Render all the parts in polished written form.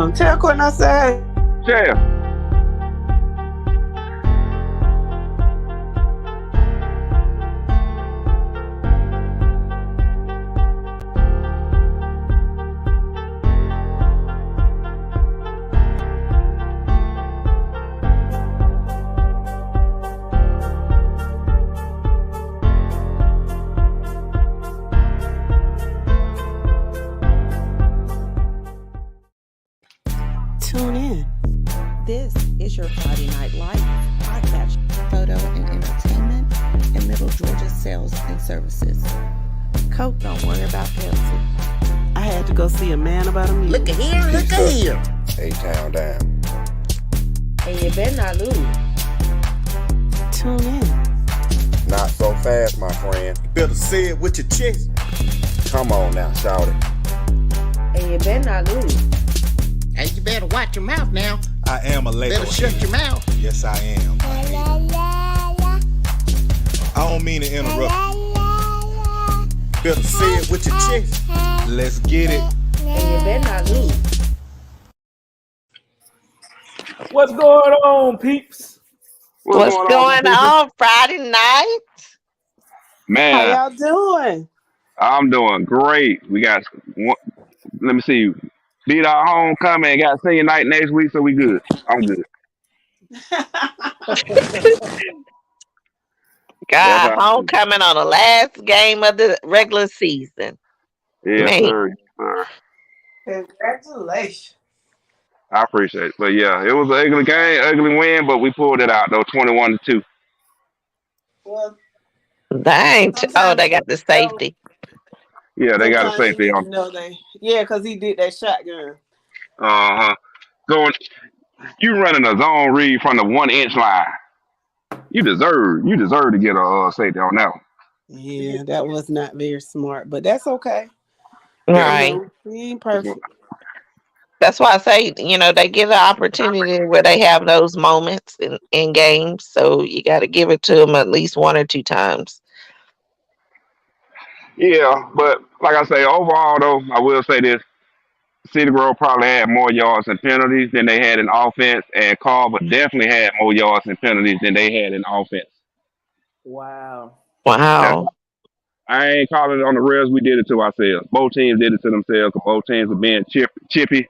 Tell Courtney I said. Yeah. Tune in. This is your Friday Night Live podcast, photo and entertainment, and Middle Georgia sales and services. Coke don't worry about Pepsi. I had to go see a man about a meeting. Look at here, look at here. A-Town down. And you better not lose. Tune in. Not so fast, my friend. You better say it with your chest. Come on now, shout it. And you better not lose. And you better watch your mouth now. I am a Lego. Better shut your mouth. Yes, I am. I don't mean to interrupt. Better say it with your chest. Let's get it. And you better not lose. What's going on, peeps? What's going on Friday night? Man, How y'all doing? I'm doing great. We got one, let me see. Beat our homecoming and got senior night next week, so we good. I'm good. God, homecoming on the last game of the regular season. Yeah, Man. sir. Congratulations. I appreciate it. But yeah, it was an ugly game, ugly win, but we pulled it out though, 21-2. Well, Dang. Oh, they got the safety. Yeah, they got a sometimes safety you on. know yeah, because he did that shotgun. Uh-huh. Going, you running a zone read from the 1 inch line. You deserve to get a safety on that one. Yeah, that was not very smart, but that's okay. Right. He ain't perfect. That's why I say, they get an opportunity where they have those moments in games. So you got to give it to them at least 1 or 2 times. Yeah, but like I say, overall though, I will say this: City Grove probably had more yards and penalties than they had in offense, and Carver definitely had more yards and penalties than they had in offense. Wow. Wow. I ain't calling it on the rails. We did it to ourselves. Both teams did it to themselves because both teams were being chippy.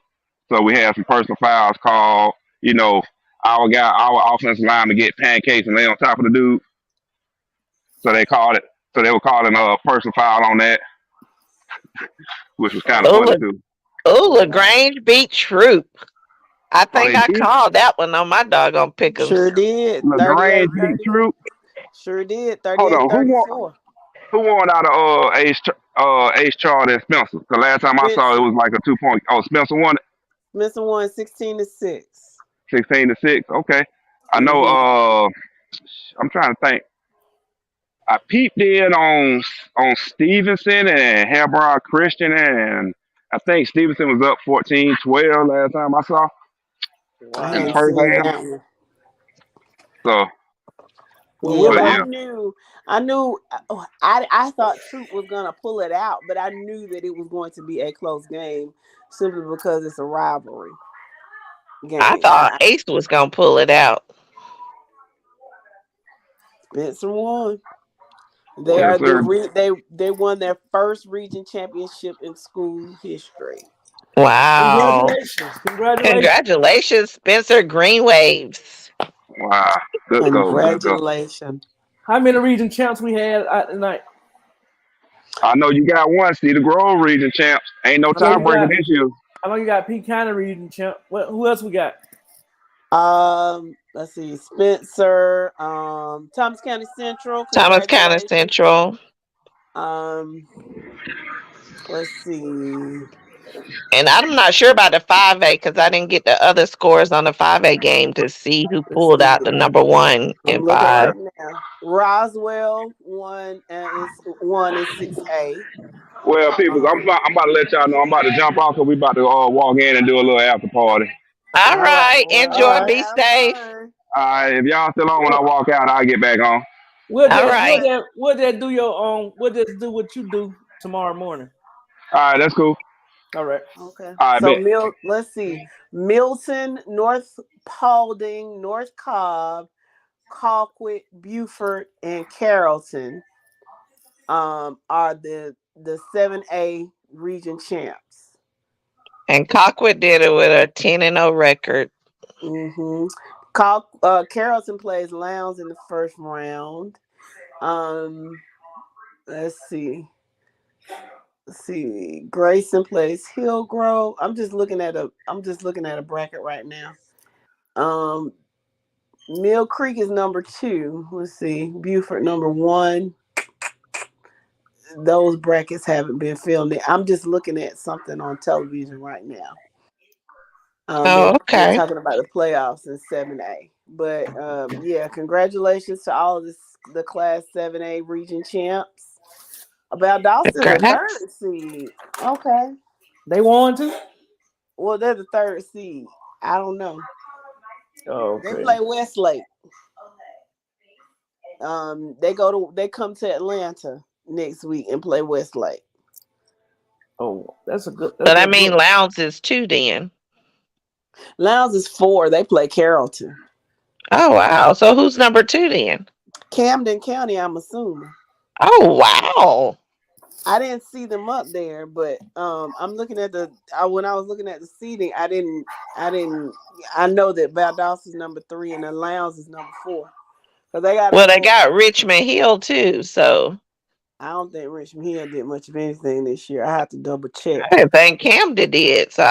So we had some personal fouls called. Our offensive lineman get pancakes and lay on top of the dude. So they called it. So they were calling a personal foul on that, which was kind of funny too. Oh, LaGrange beat Troop. I think I did? called that one on my doggone pick'em. Sure did. LaGrange beat Troop. Sure did. Hold on, who won out of Ace Charles and Spencer? The last time I saw it was like a 2-point. Oh, Spencer won it. Spencer won 16-6. 16-6. Okay, I know. I'm trying to think. I peeped in on Stevenson and Hebron Christian, and I think Stevenson was up 14-12 last time I saw. Wow. In the first half. So, I thought Troop was gonna pull it out, but I knew that it was going to be a close game simply because it's a rivalry game. I thought Ace was gonna pull it out. Spencer won. They won their first region championship in school history. Wow. Congratulations, Spencer Green Waves. Wow. Good goal. Congratulations. How many region champs we had tonight? I know you got one, Cedar Grove region champs. Ain't no tiebreaker this year. I know you got Peak County region champ. Who else we got? Let's see, Spencer, Thomas County Central. Thomas County Central. Let's see. And I'm not sure about the 5A because I didn't get the other scores on the 5A game to see who pulled out the number 1 in 5. Right now. Roswell won in 6A. Well, people, I'm about to let y'all know I'm about to jump off because we about to walk in and do a little after party. All right. Enjoy. Be safe. All right. If y'all still on when I walk out, I'll get back on. We'll do what you do tomorrow morning. All right. That's cool. All right. Okay. I So bet. let's see. Milton, North Paulding, North Cobb, Colquitt, Beaufort, and Carrollton are the 7A region champs. And Cockwood did it with a 10-0 record. Mm-hmm. Carrollton plays Lowndes in the first round. Um, let's see. Grayson plays Hillgrove. I'm just looking at a bracket right now. Um, Mill Creek is number 2. Let's see. Beaufort number 1. Those brackets haven't been filled in. I'm just looking at something on television right now. Oh, They're okay. talking about the playoffs in 7A. But yeah, congratulations to all of the Class 7A region champs. About Dawson, the Congrats. third seed. Okay. They won too? Well, they're the third seed. I don't know. Oh, They okay. play Westlake. They come to Atlanta next week and play Westlake. Oh, that's But I good. mean, Lowndes is 2 then. Lowndes is 4. They play Carrollton. Oh, wow. So who's number 2 then? Camden County, I'm assuming. Oh, wow. I didn't see them up there, but I'm looking at when I was looking at the seating, I know that Valdosta is number 3 and the Lowndes is number 4. Cause they got Well, they got Richmond Hill too, so I don't think Richmond Hill did much of anything this year. I have to double check. I didn't think Camden did. So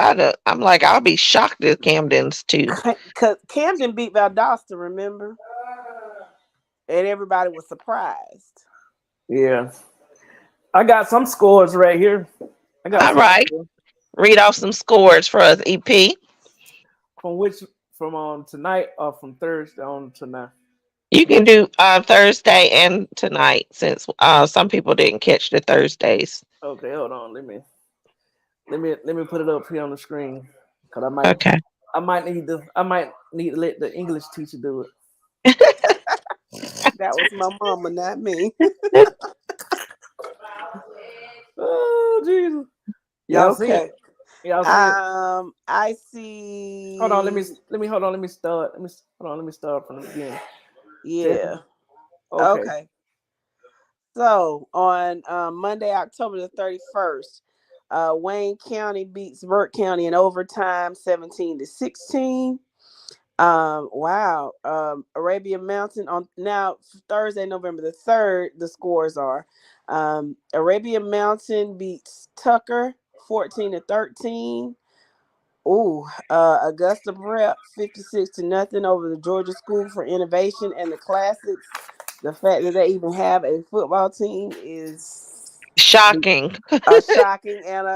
I'm like, I'll be shocked if Camden's too. Cause Camden beat Valdosta, remember? And everybody was surprised. Yeah. I got some scores right here. All right. Read off some scores for us, EP. From tonight or from Thursday on tonight? You can do Thursday and tonight since some people didn't catch the Thursdays. Okay, hold on. Let me put it up here on the screen. Cause I might need to let the English teacher do it. That was my mama, not me. Oh Jesus! Y'all see it? Y'all see it? I see. Hold on. Let me start. Let me start from the beginning. Yeah. Okay. So on Monday, October the 31st, Wayne County beats Burke County in overtime, 17-16. Wow. Arabia Mountain on now Thursday, November the 3rd. The scores are Arabia Mountain beats Tucker 14-13. Augusta Prep 56-0 over the Georgia School for Innovation and the Classics. The fact that they even have a football team is shocking. Shocking and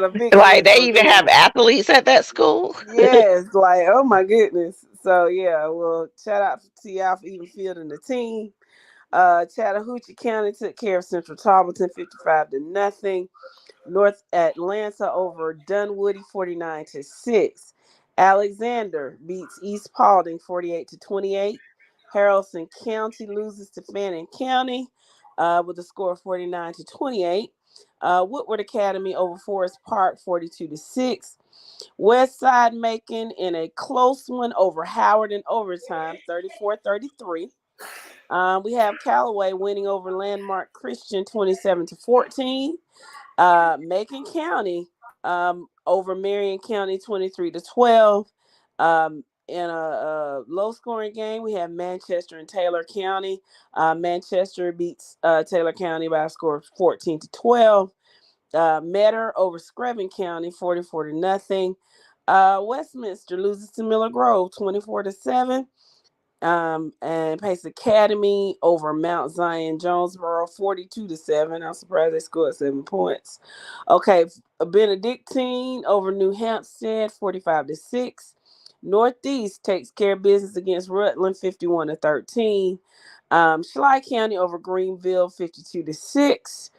a big like they even have athletes at that school. Yes, like oh my goodness. So yeah, well, shout out to y'all for even fielding the team. Chattahoochee County took care of Central Tarleton 55-0. North Atlanta over Dunwoody 49-6. Alexander beats East Paulding 48-28. Haralson County loses to Fannin County with a score of 49-28. Woodward Academy over Forest Park 42-6. Westside Macon in a close one over Howard in overtime 34-33. We have Callaway winning over Landmark Christian 27-14. Macon County over Marion County 23-12. In a low scoring game, we have Manchester and Taylor County. Manchester beats Taylor County by a score of 14-12. Metter over Screven County 44-0. Westminster loses to Miller Grove 24-7. And Pace Academy over Mount Zion Jonesboro 42-7. I'm surprised they scored 7 points. Okay, Benedictine over New Hampstead 45-6. Northeast takes care of business against Rutland 51-13. Schley County over Greenville 52-6.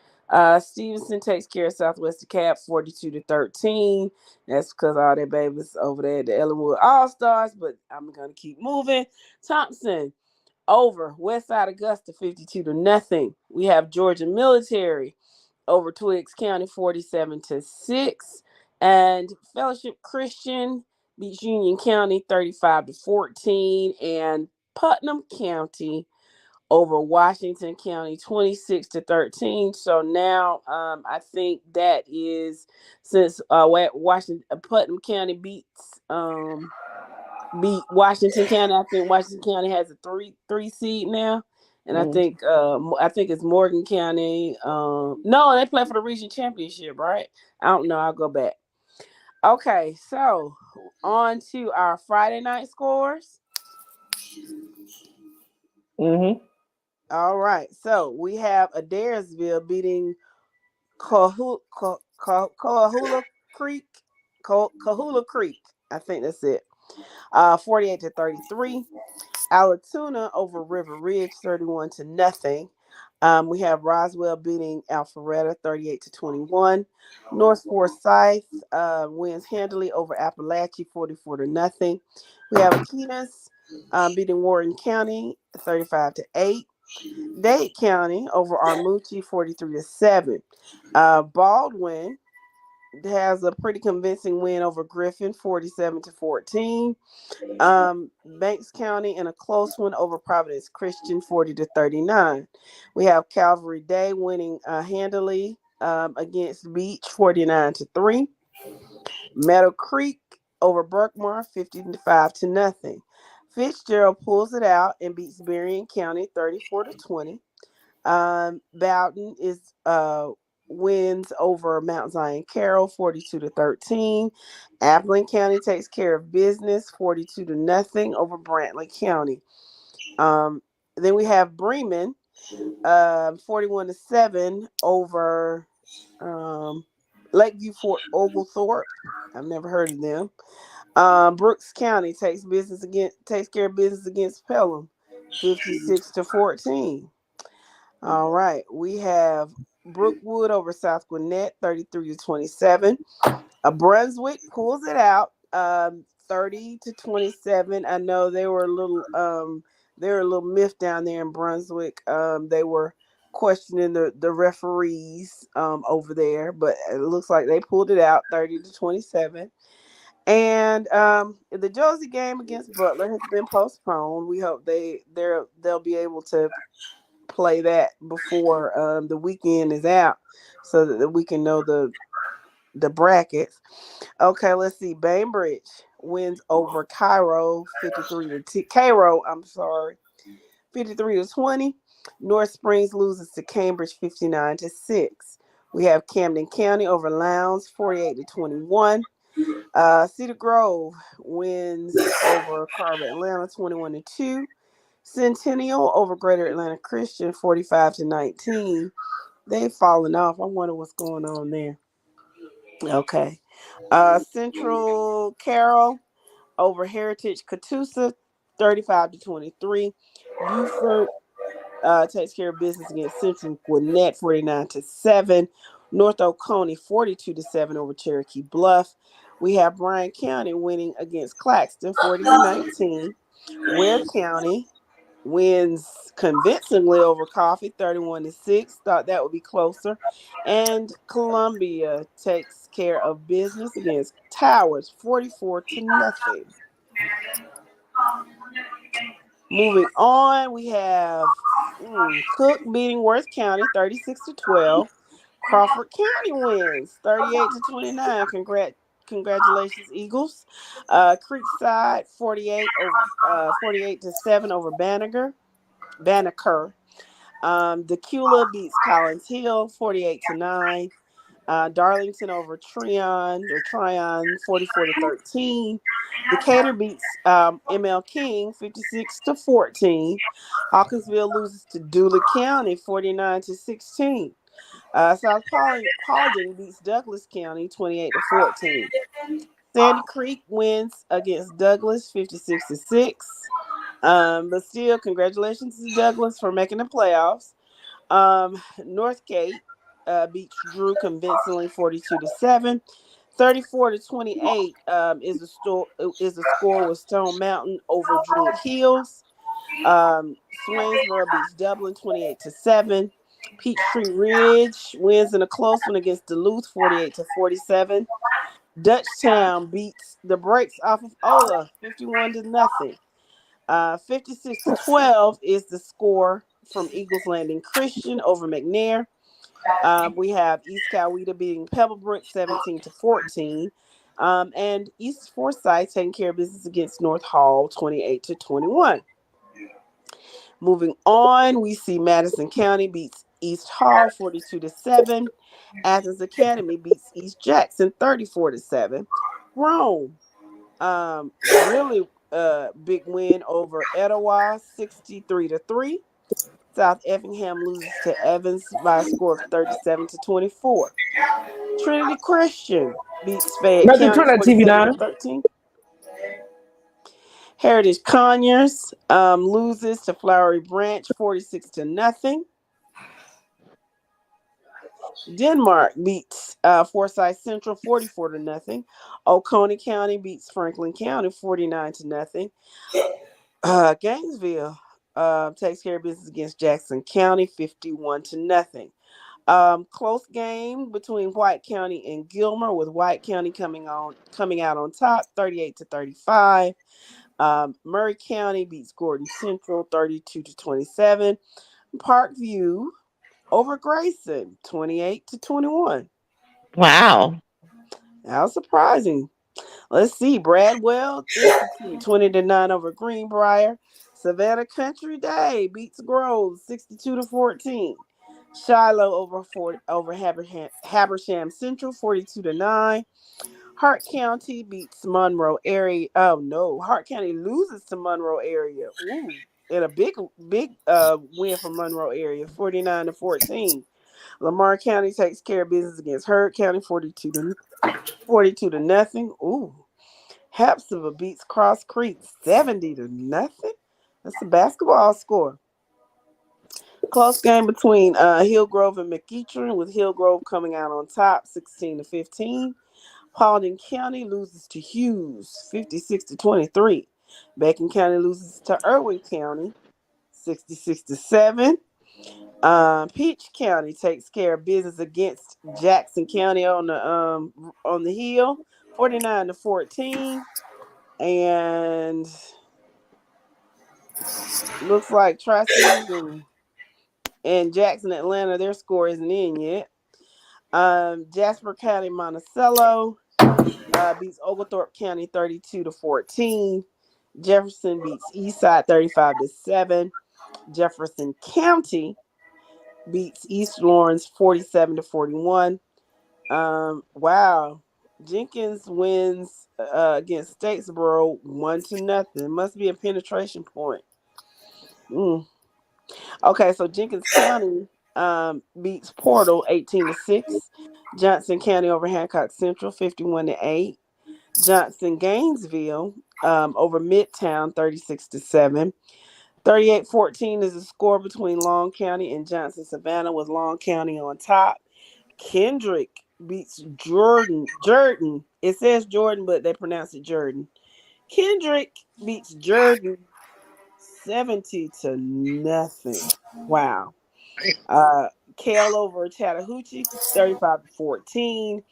Stevenson takes care of Southwest DeKalb 42-13. That's because all their babies over there at the Ellenwood All-Stars, but I'm going to keep moving. Thompson over Westside Augusta 52-0. We have Georgia Military over Twiggs County 47-6. And Fellowship Christian beats Union County 35-14. And Putnam County over Washington County 26-13. So now I think that is, since Washington Putnam County beat Washington County. I think Washington County has a three seed now. And I think it's Morgan County. No, they play for the region championship, right? I don't know. I'll go back. Okay, so on to our Friday night scores. All right, so we have Adairsville beating Coahula Creek. Coahula Creek. I think that's it. 48-33. Alatoona over River Ridge, 31-0. We have Roswell beating Alpharetta, 38-21. North Forsyth wins handily over Appalachia, 44-0. We have Aquinas beating Warren County, 35-8. Dade County over Armuchee, 43-7. Baldwin has a pretty convincing win over Griffin, 47-14. Banks County in a close one over Providence Christian, 40-39. We have Calvary Day winning handily against Beach, 49-3. Meadow Creek over Berkmar, 55-0. Fitzgerald pulls it out and beats Berrien County, 34-20. Bowden is wins over Mount Zion Carroll, 42-13. Appleton County takes care of business, 42-0 over Brantley County. Then we have Bremen, 41-7 over Lakeview Fort Oglethorpe. I've never heard of them. Brooks County takes care of business against Pelham, 56-14. All right, we have Brookwood over South Gwinnett, 33-27. Brunswick pulls it out, 30-27. I know they were a little miffed down there in Brunswick. They were questioning the referees over there, but it looks like they pulled it out, 30-27. And the Josie game against Butler has been postponed. We hope they'll be able to play that before the weekend is out, so that we can know the brackets. Okay, let's see. Bainbridge wins over Cairo 53-20. North Springs loses to Cambridge 59-6. We have Camden County over Lowndes 48-21. Cedar Grove wins over Carver Atlanta 21-2. Centennial over Greater Atlanta Christian 45-19. They've fallen off. I wonder what's going on there. Okay. Central Carroll over Heritage Catoosa 35-23. Buford takes care of business against Central Gwinnett 49-7. North Oconee 42-7 over Cherokee Bluff. We have Bryan County winning against Claxton 40-19. Ware County wins convincingly over Coffee 31-6. Thought that would be closer. And Columbia takes care of business against Towers 44-0. Moving on, we have Cook beating Worth County 36-12. Crawford County wins 38-29. Congratulations, Eagles. Creekside 48-7 over Banneker. Decula beats Collins Hill 48-9. Darlington over Tryon 44-13. Decatur beats ML King 56-14. Hawkinsville loses to Dooley County 49-16. South Paulding beats Douglas County 28-14. Sandy Creek wins against Douglas 56-6. But still, congratulations to Douglas for making the playoffs. Northgate beats Drew convincingly 42-7. 34-28 is the score with Stone Mountain over Druid Hills. Swainsboro beats Dublin 28-7. Peachtree Ridge wins in a close one against Duluth, 48-47. Dutchtown beats the brakes off of Ola, 51-0. 56-12 is the score from Eagles Landing Christian over McNair. We have East Coweta beating Pebblebrook 17-14. And East Forsyth taking care of business against North Hall 28-21. Moving on, we see Madison County beats East Hall 42-7. Athens Academy beats East Jackson 34-7. Rome, really big win over Etowah 63-3. South Effingham loses to Evans by a score of 37-24. Trinity Christian beats Fayette County 47-13. Heritage Conyers loses to Flowery Branch 46-0. Denmark beats Forsyth Central 44-0. Oconee County beats Franklin County 49-0. Gainesville takes care of business against Jackson County 51-0. Close game between White County and Gilmer, with White County coming out on top 38-35. Murray County beats Gordon Central 32-27. Parkview over Grayson 28-21. Wow. How surprising. Let's see. Bradwell Institute 20-9 over Greenbrier. Savannah Country Day beats Grove 62-14. Shiloh over Habersham Central 42-9. Hart County beats Monroe area. Oh no, Hart County loses to Monroe area. Ooh, and a big win from Monroe area, 49-14. Lamar County takes care of business against Heard County, 42-0. Ooh, Hepzibah beats Cross Creek 70-0. That's a basketball score. Close game between Hillgrove and McEachern, with Hillgrove coming out on top 16-15. Paulding County loses to Hughes 56-23. Macon County loses to Irwin County 66-7. Peach County takes care of business against Jackson County on the hill 49-14. And looks like Tri-Cities and Jackson Atlanta, their score isn't in yet. Jasper County Monticello beats Oglethorpe County 32-14. Jefferson beats Eastside 35-7. Jefferson County beats East Lawrence 47-41. Wow. Jenkins wins against Statesboro 1-0. Must be a penetration point. Okay, so Jenkins County beats Portal 18-6. Johnson County over Hancock Central 51-8. Johnson Gainesville over Midtown 36-7. 38-14 is the score between Long County and Johnson Savannah, with Long County on top. Kendrick beats Jordan. It says Jordan, but they pronounce it Jordan. Kendrick beats Jordan 70-0. Wow. Kale over Chattahoochee 35-14.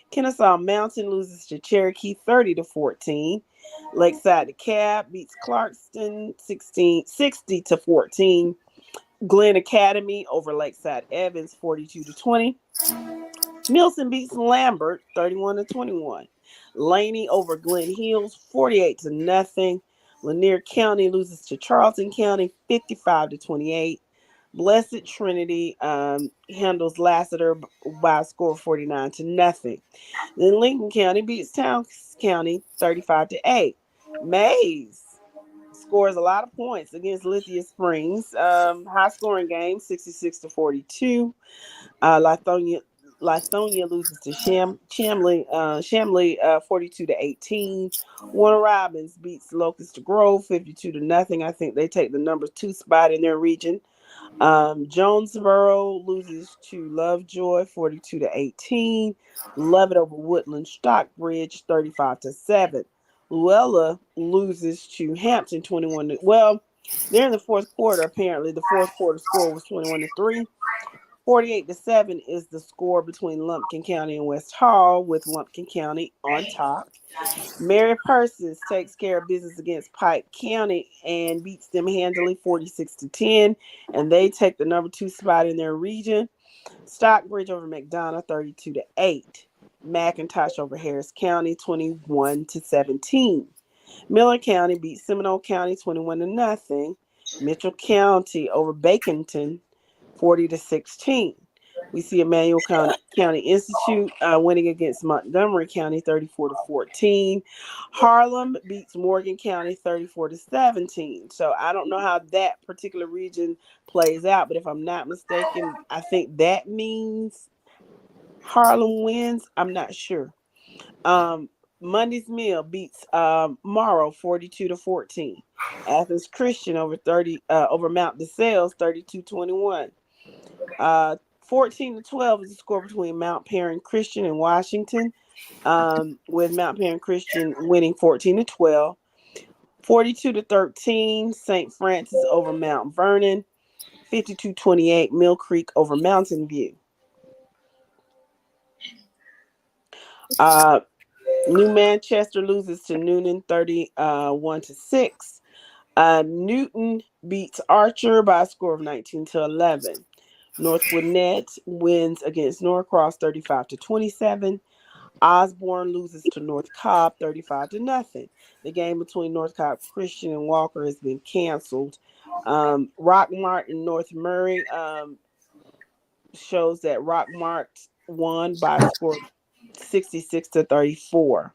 Kennesaw Mountain loses to Cherokee 30-14. Lakeside DeKalb beats Clarkston 60-14. Glen Academy over Lakeside Evans 42-20. Milton beats Lambert 31-21. Laney over Glen Hills 48-0. Lanier County loses to Charlton County 55-28. Blessed Trinity handles Lassiter by a score of 49-0. Then Lincoln County beats Towns County 35-8. Mays scores a lot of points against Lithia Springs. High scoring game, 66-42. Lithonia loses to Chamblee 42-18. Warner Robins beats Locust Grove 52-0. I think they take the number 2 spot in their region. Jonesboro loses to Lovejoy 42-18. Lovett over Woodland Stockbridge 35-7. Luella loses to Hampton 21. Well, they're in the fourth quarter. Apparently, the fourth quarter score was 21-3. 48-7 is the score between Lumpkin County and West Hall, with Lumpkin County on top. Mary Persis takes care of business against Pike County and beats them handily 46-10, and they take the number 2 spot in their region. Stockbridge over McDonough 32-8. McIntosh over Harris County 21-17. Miller County beats Seminole County 21-0. Mitchell County over Baconton 40-16. We see Emmanuel County Institute winning against Montgomery County 34-14. Harlem beats Morgan County 34-17. So I don't know how that particular region plays out, but if I'm not mistaken, I think that means Harlem wins. I'm not sure. Monday's Mill beats Morrow 42-14. Athens Christian over Mount DeSales 32-21. 14-12 is the score between Mount Perrin Christian and Washington, with Mount Perrin Christian winning 14-12. 42-13, St. Francis over Mount Vernon. 52-28, Mill Creek over Mountain View. New Manchester loses to Noonan 31-6. Newton beats Archer by a score of 19-11. North Gwinnett wins against Norcross 35-27. Osborne loses to North Cobb 35-0. The game between North Cobb Christian and Walker has been canceled. Rockmart and North Murray shows that Rockmart won by a score of 66-34.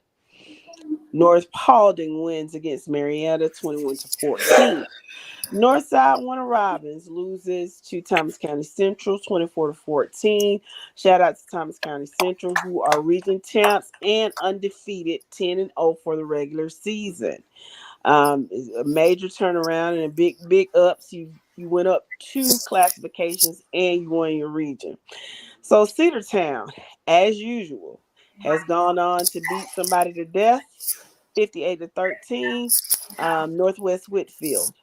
North Paulding wins against Marietta 21-14. Northside Warner Robins loses to Thomas County Central 24-14. Shout out to Thomas County Central, who are region champs and undefeated 10-0 for the regular season. A major turnaround and a big ups. You went up 2 classifications and you won your region. So Cedartown, as usual, has gone on to beat somebody to death 58-13. Northwest Whitfield.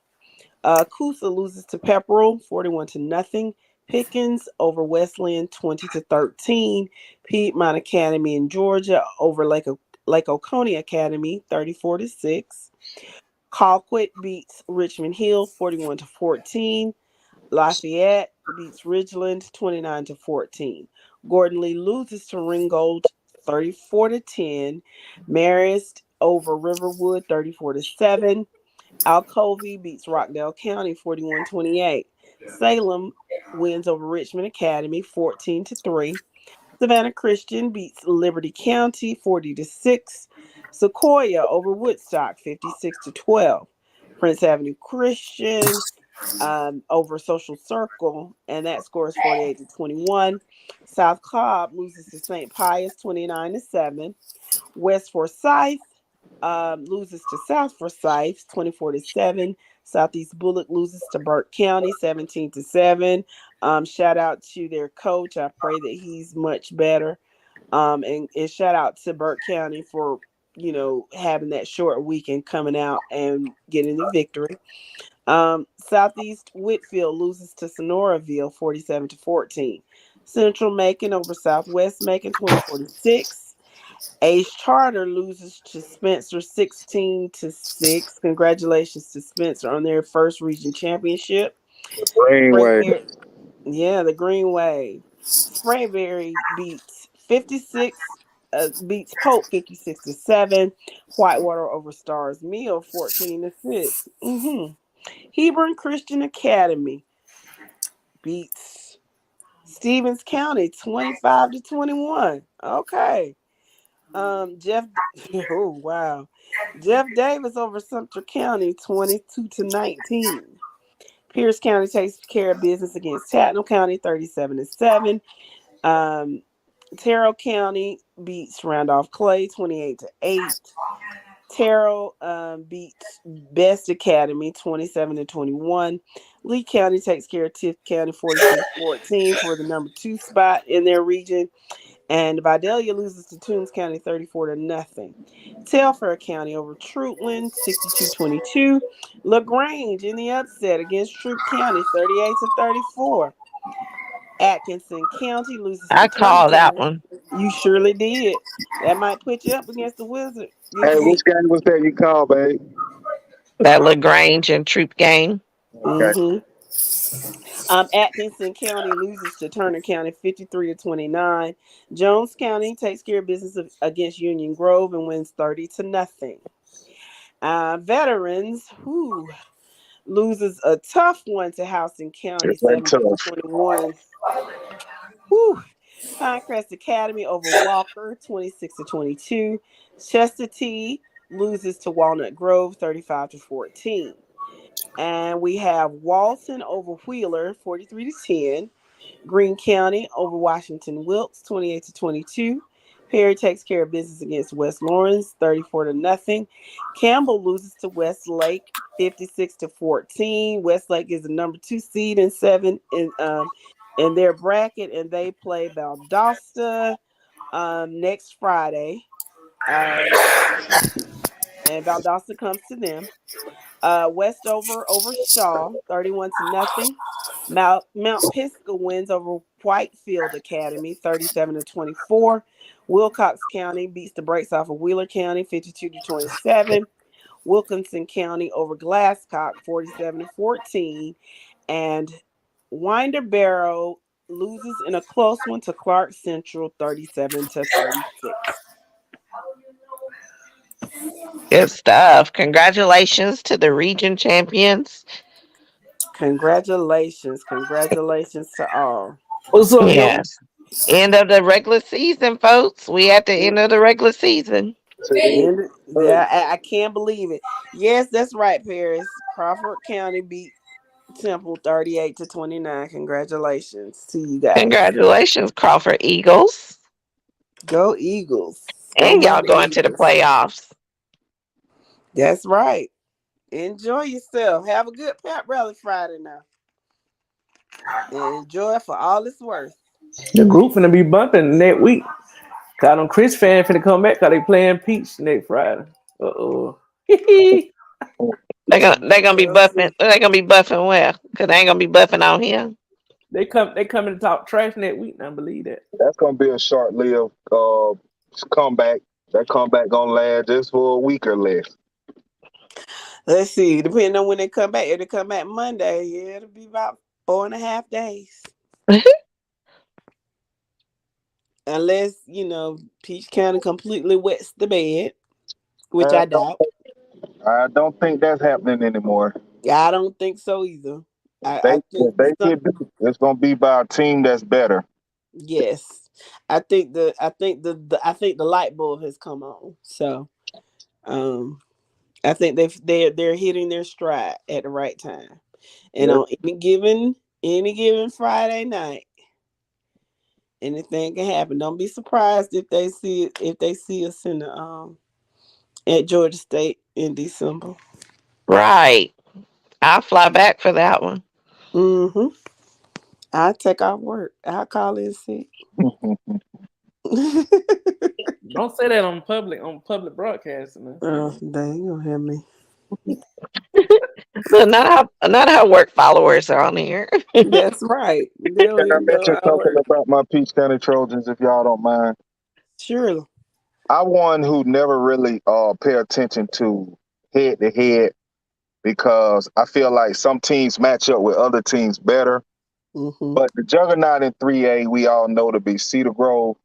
Coosa loses to Pepperell 41-0. Pickens over Wesleyan 20-13. Piedmont Academy in Georgia over Lake Oconee Academy 34-6. Colquitt beats Richmond Hill 41-14. Lafayette beats Ridgeland 29-14. Gordon Lee loses to Ringgold 34-10. Marist over Riverwood 34-7. Alcovey beats Rockdale County 41-28. Salem wins over Richmond Academy 14-3. Savannah Christian beats Liberty County 40-6. Sequoia over Woodstock 56-12. Prince Avenue Christian over Social Circle, and that score is 48-21. South Cobb loses to St. Pius 29-7. West Forsyth loses to South Forsyth 24-7. Southeast Bullock loses to Burke County 17-7. Shout out to their coach. I pray that he's much better. And shout out to Burke County for having that short weekend, coming out and getting the victory. Southeast Whitfield loses to Sonoraville 47-14. Central Macon over Southwest Macon 20-46. Ace Charter loses to Spencer 16-6. Congratulations to Spencer on their first region championship. The Green Wave. Yeah, the Green Wave. Sprayberry beats Pope 56-7. Whitewater over Stars Mill 14-6. Hebron Christian Academy beats Stevens County 25-21. Okay. Jeff Davis over Sumter County 22-19. Pierce County takes care of business against Tatnall County 37-7. Terrell County beats Randolph Clay 28-8. Terrell beats Best Academy 27-21. Lee County takes care of Tift County 46-14 for the number 2 spot in their region. And Vidalia loses to Toombs County 34-0. Telfair County over Troutland 62-22. LaGrange in the upset against Troup County 38-34. Atkinson County loses I to Turner call that County. one. You surely did. That might put you up against the Wizard this Hey, week. which game was that you called, babe? That LaGrange and Troop game. Okay. hmm Atkinson County loses to Turner County 53-29. Jones County takes care of business against Union Grove and wins 30-0. Veterans, who loses a tough one to Houston County It's been 17 to tough. 21. Whew. Pinecrest Academy over Walker 26-22. Chester T loses to Walnut Grove 35-14. And we have Walton over Wheeler 43-10. Greene County over Washington Wilkes 28-22. Perry takes care of business against West Lawrence 34-0. Campbell loses to Westlake 56-14. Westlake is the number 2 seed in 7 in their bracket, and they play Valdosta next Friday. And Valdosta comes to them. Westover over Shaw, 31-0. Mount Pisgah wins over Whitefield Academy, 37-24. Wilcox County beats the brakes off of Wheeler County, 52-27. Wilkinson County over Glasscock, 47-14. And Winder Barrow loses in a close one to Clark Central, 37-36. Good stuff. Congratulations to the region champions. Congratulations to all. What's up, yo? Yes. End of the regular season, folks. We at the end of the regular season. And yeah, I can't believe it. Yes, that's right, Paris. Crawford County beat Temple 38-29. Congratulations to you guys. Congratulations, Crawford Eagles. Go Eagles. Go And y'all Mother going to the Eagles. playoffs. That's right. Enjoy yourself. Have a good pep rally Friday now. And enjoy it for all it's worth. The group finna be bumping next week. Got on Chris fan finna come back because they playing Peach next Friday. Uh-oh. They're gonna be buffing. They're gonna be buffing well, cause they ain't gonna be buffing on here. They coming to talk trash next week. I believe that. That's gonna be a short-lived comeback. That comeback gonna last just for a week or less. Let's see. Depending on when they come back. If they come back Monday, yeah, it'll be about 4.5 days. Unless, Peach County completely wets the bed, which I doubt. I don't think that's happening anymore. I don't think so either. If they get beat, it's gonna be by a team that's better. Yes, I think the light bulb has come on. So, I think they're hitting their stride at the right time, and on any given Friday night, anything can happen. Don't be surprised if they see us in the at Georgia State in December. Right. I'll fly back for that one. Mm-hmm. I'll take off work. I'll call in sick. Don't say that on public broadcast, man. They ain't gonna hear me. But not how work followers are on here. That's right. They don't Can I even know mention our something work. about my Peach County Trojans, if y'all don't mind? Surely. I'm one who never really pay attention to head to head because I feel like some teams match up with other teams better. Mm-hmm. But the juggernaut in 3A, we all know to be Cedar Grove.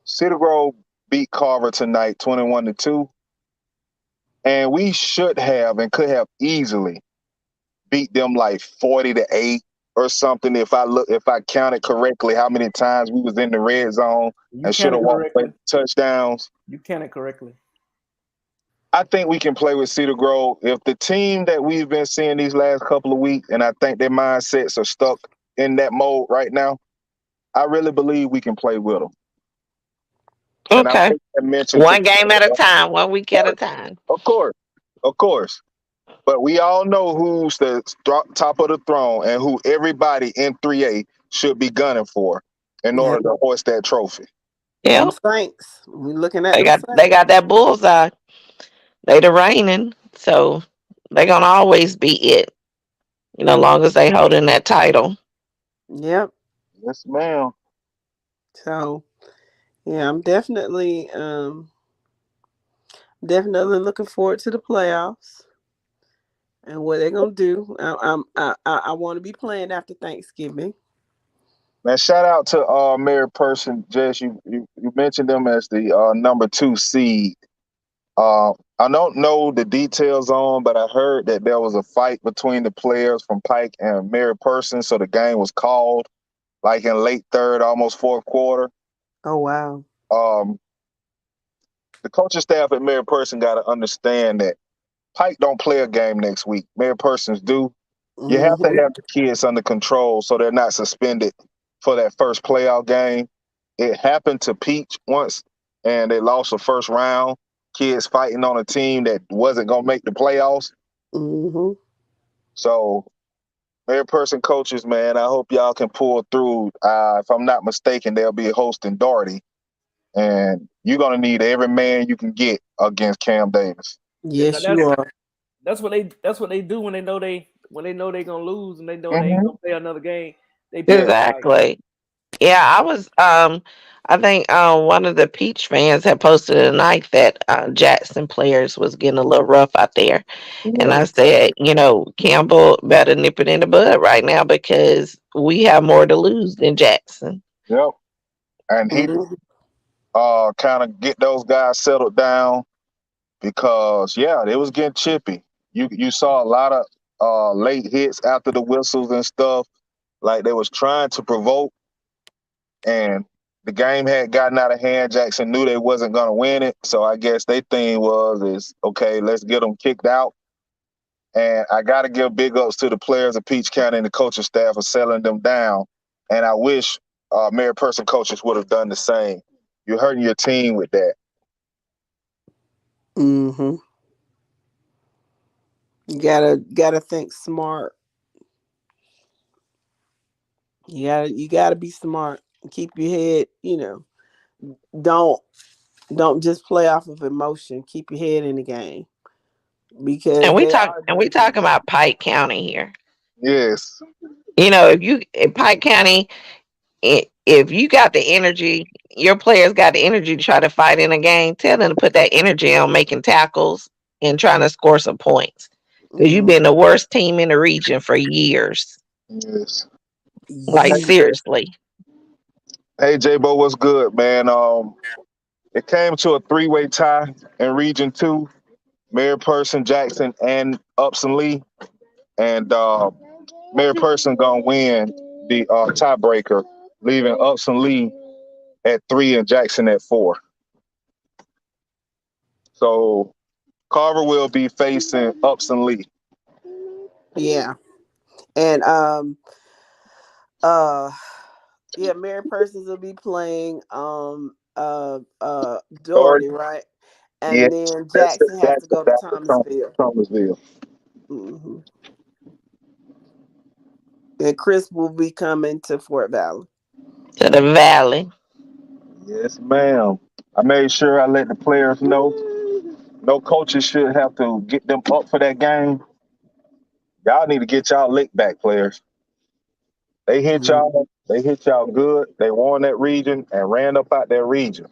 Cedar Grove beat Carver tonight 21-2. And we should have and could have easily beat them like 40-8 or something if I counted correctly how many times we was in the red zone and should have walked touchdowns. You counted correctly. I think we can play with Cedar Grove. If the team that we've been seeing these last couple of weeks, and I think their mindsets are stuck in that mode right now, I really believe we can play with them. Okay. One game at a time, 1 week at a time. Of course. But we all know who's the top of the throne and who everybody in 3A should be gunning for in order to hoist that trophy. Yeah. Saints. We looking at they got that bullseye. They the reigning, so they gonna always be it. Long as they holding that title. Yep. Yes, ma'am. So yeah, I'm definitely looking forward to the playoffs and what they're gonna do. I want to be playing after Thanksgiving. Man, shout out to Mary Person, Jess. You mentioned them as the number 2 seed. Uh, I don't know the details on, but I heard that there was a fight between the players from Pike and Mary Person, so the game was called like in late third, almost fourth quarter. Oh wow. Um, the coaching staff at Mary Person got to understand that Pike don't play a game next week. Mary Persons do. You have to Hmm. have the kids under control so they're not suspended for that first playoff game. It happened to Peach once, and they lost the first round. Kids fighting on a team that wasn't going to make the playoffs. Hmm. So, Mary Person coaches, man, I hope y'all can pull through. If I'm not mistaken, they'll be hosting Doherty, and you're going to need every man you can get against Cam Davis. Yeah, now Yes, you are. that's what they do when they know they gonna lose and they know they ain't Mm-hmm. gonna play another game. They pick Yeah. up fight. Exactly. Yeah, I think one of the Peach fans had posted tonight that Jackson players was getting a little rough out there. And Yeah. I said, Campbell better nip it in the bud right now because we have more to lose than Jackson. Yep. And he Mhm. kind of get those guys settled down because yeah, it was getting chippy. You saw a lot of late hits after the whistles and stuff, like they was trying to provoke, and the game had gotten out of hand. Jackson knew they wasn't gonna win it, so I guess their thing is okay, let's get them kicked out. And I got to give big ups to the players of Peach County and the coaching staff for settling them down. And I wish Mary Person coaches would have done the same. You're hurting your team with that. Hmm. You gotta think smart. You gotta be smart. Keep your head. Don't don't just play off of emotion. Keep your head in the game because they are And we good. talking about Pike County here. Yes. If you in Pike County, if you got the energy, your players got the energy to try to fight in a game, tell them to put that energy on making tackles and trying to score some points. Because you've Mm. been the worst team in the region for years. Yes. Like Yeah. seriously. Hey, J-Bo, what's good, man? It came to a three-way tie in Region 2, Mary Person, Jackson, and Upson Lee. And Mary Person going to win the tiebreaker, leaving Upson Lee at 3 and Jackson at 4. So Carver will be facing Upson Lee. Yeah. And uh yeah, Mary Persons will be playing Third, Doherty, right? yeah, And then that's Jackson has to Jackson go to back to Thomasville. Thomasville. Hmm. And Chris will be coming to Fort Valley. To the valley. Yes, ma'am. I made sure I let the players know. No coaches should have to get them up for that game. Y'all need to get y'all lick back, players. They hit Mhm. y'all. They hit y'all good. They won that region and ran up out that region.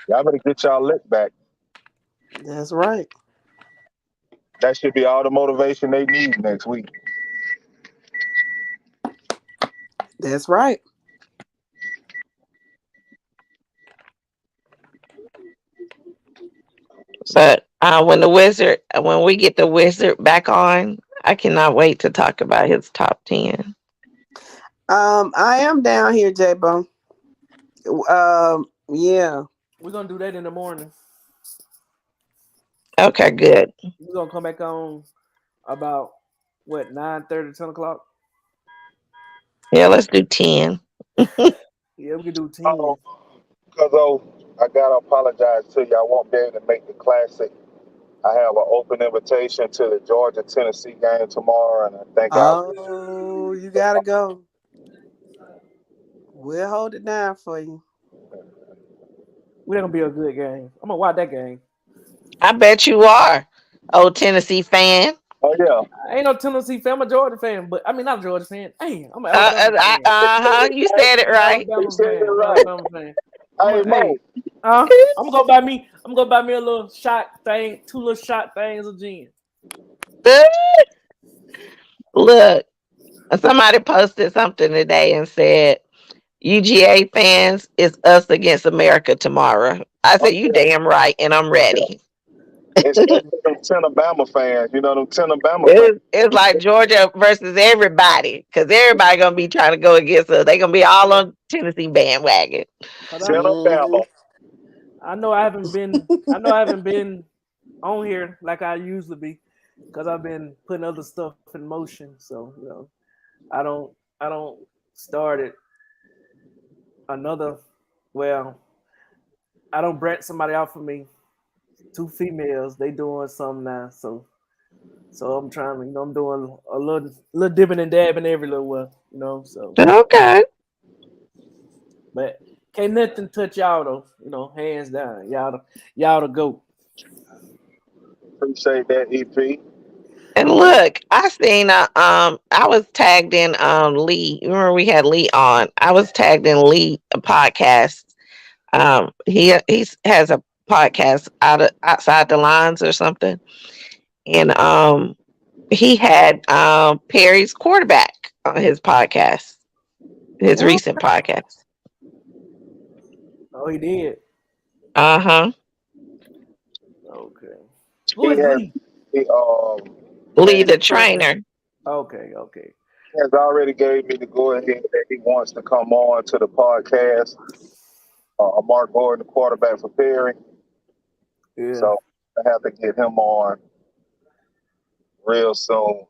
Y'all better get y'all lick back. That's right. That should be all the motivation they need next week. That's right. But when we get the wizard back on, I cannot wait to talk about his top 10. I am down here, J Bone. Yeah. We're gonna do that in the morning. Okay, good. We're gonna come back on about what 9:30, 10 o'clock. Yeah, let's do 10. Yeah, we can do 10. Oh, because I gotta apologize to you. I won't be able to make the classic. I have an open invitation to the Georgia Tennessee game tomorrow, and I think I'll. Oh, you gotta go. We'll hold it down for you. We're gonna be a good game. I'm gonna watch that game. I bet you are, old Tennessee fan. Oh yeah. I ain't no Tennessee fan. I'm a Georgia fan, but I mean not a Georgia fan. Damn, I'm an Alabama fan. You said it I'm an right. Alabama You said fan. it I'm an right. Alabama fan. Hey Mo, I'm gonna go buy me. I'm gonna buy me a little shot thing, 2 little shot things of gin. Look, somebody posted something today and said, UGA fans, it's us against America tomorrow. I said, you damn right, and I'm ready. it's them Bama fans. You know them Bama fans. It's like Georgia versus everybody, because everybody going to be trying to go against us. They're going to be all on Tennessee bandwagon. Bama. I know I haven't been on here like I usually be because I've been putting other stuff in motion. So I don't start it another. Well, I don't branch somebody out for me. 2 females, they doing something now. So I'm trying to, I'm doing a little dipping and dabbing every little while, So okay. But can't nothing touch y'all though, hands down. Y'all the GOAT. Appreciate that, EP. And look, I seen I was tagged in Lee. Remember we had Lee on. I was tagged in Lee podcast. He has a podcast outside the lines or something. And he had Perry's quarterback on his podcast. His recent podcast. Oh, he did. Uh-huh. Okay. Who is Lee? Lee the trainer. Okay. He has already gave me the go ahead that he wants to come on to the podcast. Mark Gordon, the quarterback for Perry. Yeah. So I have to get him on real soon.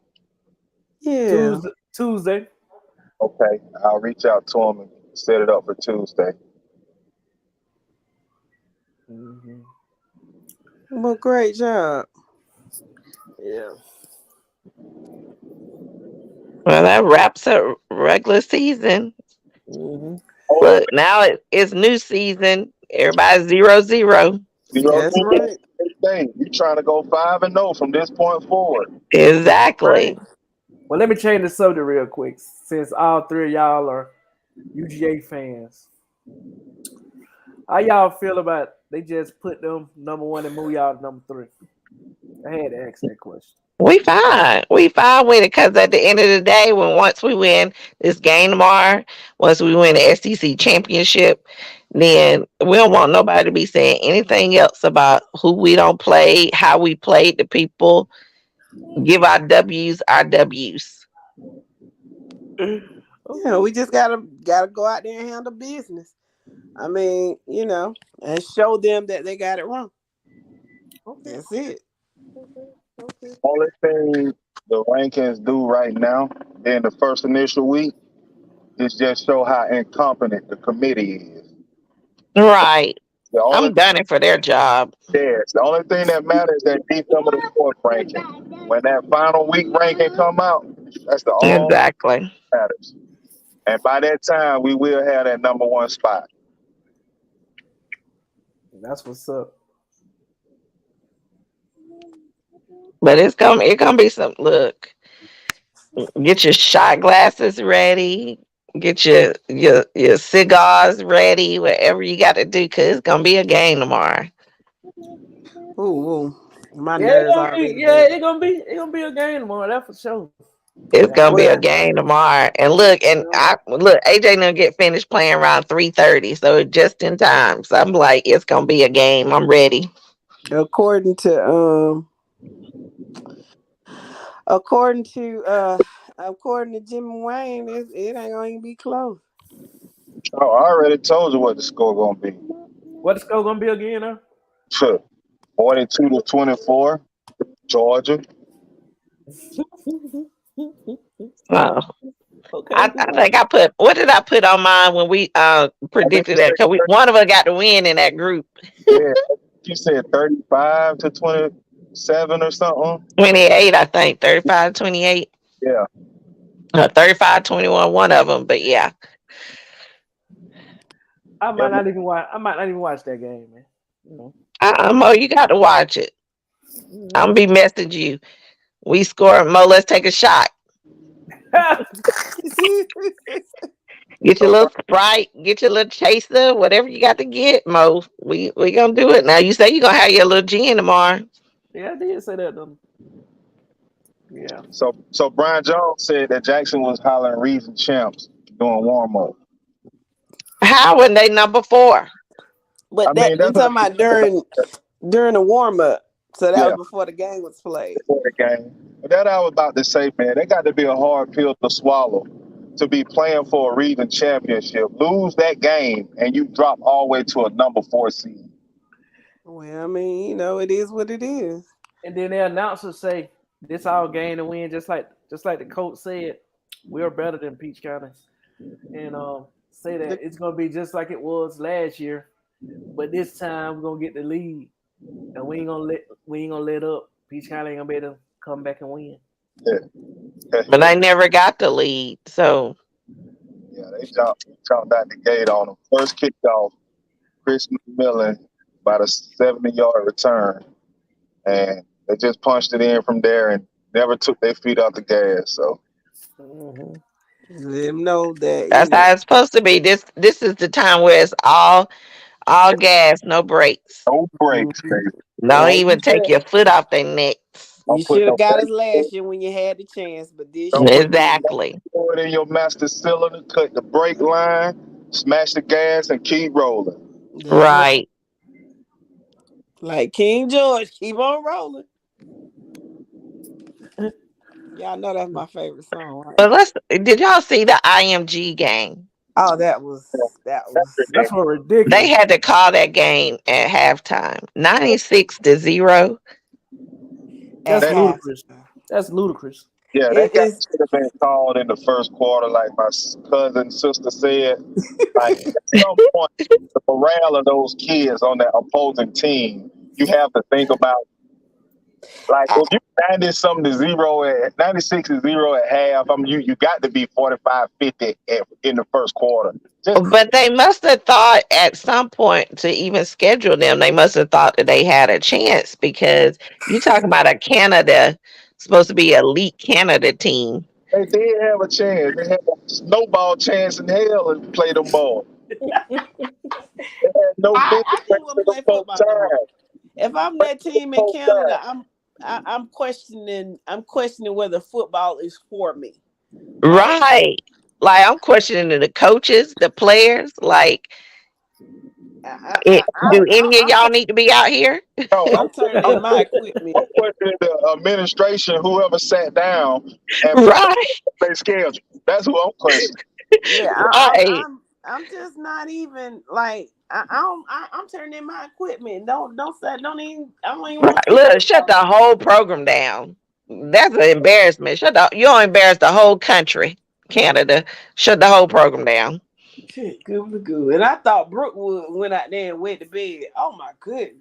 Yeah. Tuesday. Okay. I'll reach out to him and set it up for Tuesday. Mm-hmm. Well, great job. Yeah. Well, that wraps up regular season. Mm-hmm. Look, now it's new season. Everybody's 0-0. That's right. You're trying to go 5-0 from this point forward. Exactly. Right. Well, let me change the subject real quick. Since all 3 of y'all are UGA fans, how y'all feel about they just put them number 1 and move y'all to number 3? I had to ask that question. We fine with it because at the end of the day, once we win this game tomorrow, once we win the SEC championship, then we don't want nobody to be saying anything else about who we don't play, how we played the people. Give our W's our W's. Yeah, we just gotta go out there and handle business. I mean, and show them that they got it wrong. Okay. That's it. Okay. Only thing the rankings do right now, in the first initial week, is just show how incompetent the committee is. Right. I'm done it for their job. Yes. The only thing that matters is that December the 4th ranking. When that final week ranking come out, that's the only Exactly. thing that matters. And by that time, we will have that number 1 spot. That's what's up. But it's gonna be some look. Get your shot glasses ready. Get your cigars ready. Whatever you got to do, because it's gonna be a game tomorrow. Ooh, my nerves already. It's gonna be a game tomorrow. That's for sure. It's gonna be a game tomorrow. And look, AJ gonna get finished playing around 3:30, so just in time. So I'm like, it's gonna be a game. I'm ready. According to Jimmy Wayne, it ain't gonna even be close. Oh, I already told you what the score gonna be. What the score gonna be again, huh? 42-24, Georgia. Oh. Okay. I think I put, what did I put on mine when we predicted that? Because one of us got to win in that group. Yeah, you said 35-27 or something. 28, I think. 35-28. Yeah. 35-21, one of them, but yeah. I might not even watch that game, man. Mo, you got to watch it. I'm gonna be messaging you. We score, Mo. Let's take a shot. Get your So, little Sprite, get your little chaser, whatever you got to get, Mo. We gonna do it now. You say you gonna have your little gin tomorrow. Yeah, I did say that. Yeah. so Brian Jones said that Jackson was hollering region champs doing warm up. How when they number 4? But I that mean, we that's what talking about during the warm up. So that yeah, was before the game was played. for the game. But that I was about to say, man, that got to be a hard pill to swallow to be playing for a region championship, lose that game, and you drop all the way to a number 4 seed. Well, I mean, it is what it is. And then the announcers say this our game to win, just like the coach said, we're better than Peach County, and say that it's gonna be just like it was last year, but this time we're gonna get the lead, and we ain't gonna let up. Peach County ain't gonna be able to come back and win. Yeah, But I never got the lead, so yeah, they jumped out the gate on them. First kickoff, Chris McMillan about a 70-yard return, and they just punched it in from there and never took their feet off the gas. So Mm-hmm. Let them know that that's how it's supposed to be. This is the time where it's all gas, no brakes. no breaks, Mhm. baby. Don't Like even take your foot off their necks. you Don't put should have no got us brakes. last year when you had the chance, but this Don't year put Exactly. it in your master cylinder, cut the brake line, smash the gas, and keep rolling. that's Right. like King George, keep on rolling. Y'all know that's my favorite song, right? But did y'all see the IMG game? Oh, that was That's what They ridiculous. had to call that game at halftime. 96-0. That's at ludicrous. halftime. That's ludicrous. Yeah, that It guy is should have been called in the first quarter, like my cousin sister said. Like at some point, the morale of those kids on that opposing team, you have to think about. Like I, if you 96-0 at half, you got to be 45-50 in the first quarter. Just But they must have thought at some point to even schedule them, they must have thought that they had a chance because you talk about a Canada, supposed to be elite Canada team. they did have a chance. They had a snowball chance in hell and play them ball. They had no business I just wouldn't wasting them play folks' football no more. time. If I'm that team in Folks' Canada, time. I'm questioning whether football is for me. Like Right. Like I'm questioning the coaches, the players. Like, do any of y'all need to be out here? No, I'm turning in my equipment. I'm questioning the administration, whoever sat down and put Right. their schedule. That's who I'm questioning. Yeah, Right. I'm just not even like I'm turning in my equipment. Don't say don't even I don't even Right. want to see Look, shut football. the whole program down. That's an embarrassment. You don't embarrass the whole country, Canada. Shut the whole program down. Shit, good. And I thought Brookwood went out there and went to bed. Oh my goodness.